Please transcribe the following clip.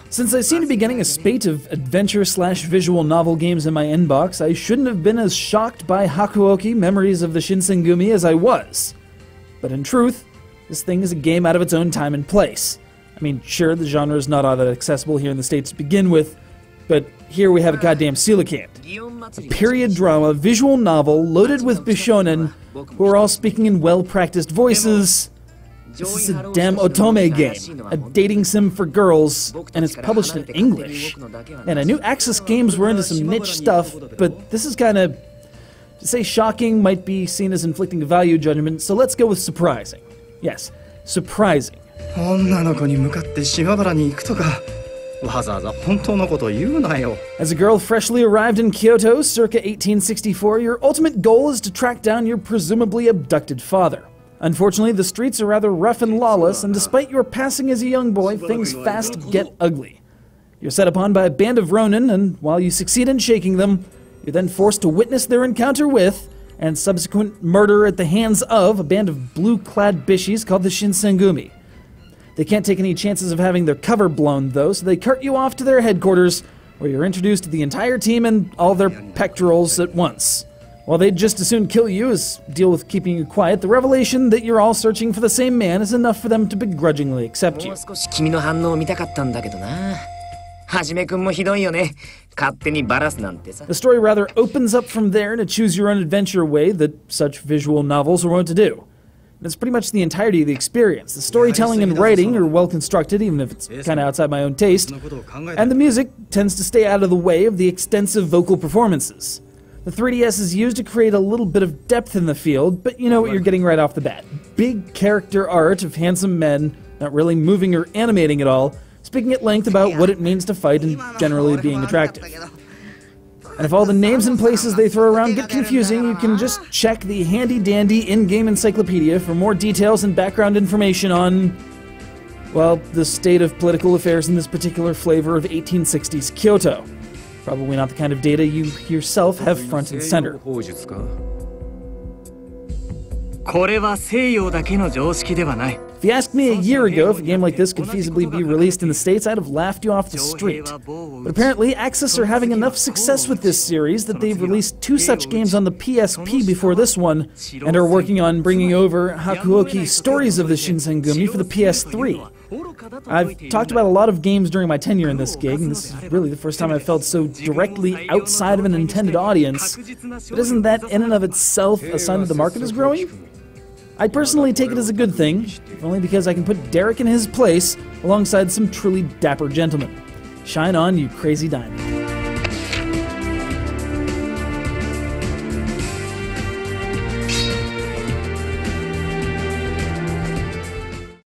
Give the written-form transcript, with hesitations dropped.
Since I seem to be getting a spate of adventure/visual novel games in my inbox, I shouldn't have been as shocked by Hakuoki Memories of the Shinsengumi as I was. But in truth, this thing is a game out of its own time and place. I mean, sure, the genre is not all that accessible here in the States to begin with, but here we have a goddamn coelacanth. A period drama visual novel loaded with bishonen who are all speaking in well-practiced voices. This is a damn otome game, a dating sim for girls, and it's published in English. And I knew Axis Games were into some niche stuff, but this is kind of... To say shocking might be seen as inflicting a value judgment, so let's go with surprising. Yes, surprising. As a girl freshly arrived in Kyoto circa 1864, your ultimate goal is to track down your presumably abducted father. Unfortunately, the streets are rather rough and lawless, and despite your passing as a young boy, things fast get ugly. You're set upon by a band of Ronin, and while you succeed in shaking them, you're then forced to witness their encounter with, and subsequent murder at the hands of, a band of blue-clad bishies called the Shinsengumi. They can't take any chances of having their cover blown, though, so they cart you off to their headquarters, where you're introduced to the entire team and all their pectorals at once. While they'd just as soon kill you as deal with keeping you quiet, the revelation that you're all searching for the same man is enough for them to begrudgingly accept you. The story rather opens up from there in a choose-your-own-adventure way that such visual novels are wont to do. And it's pretty much the entirety of the experience. The storytelling and writing are well-constructed, even if it's kind of outside my own taste, and the music tends to stay out of the way of the extensive vocal performances. The 3DS is used to create a little bit of depth in the field, but you know what you're getting right off the bat. Big character art of handsome men, not really moving or animating at all, speaking at length about what it means to fight and generally being attractive. And if all the names and places they throw around get confusing, you can just check the handy-dandy in-game encyclopedia for more details and background information on, well, the state of political affairs in this particular flavor of 1860s Kyoto. Probably not the kind of data you yourself have front and center. If you asked me a year ago if a game like this could feasibly be released in the States, I'd have laughed you off the street. But apparently, Axis are having enough success with this series that they've released 2 such games on the PSP before this one, and are working on bringing over Hakuoki Stories of the Shinsengumi for the PS3. I've talked about a lot of games during my tenure in this gig, and this is really the first time I've felt so directly outside of an intended audience. But isn't that in and of itself a sign that the market is growing? I personally take it as a good thing, if only because I can put Derek in his place alongside some truly dapper gentlemen. Shine on, you crazy diamond.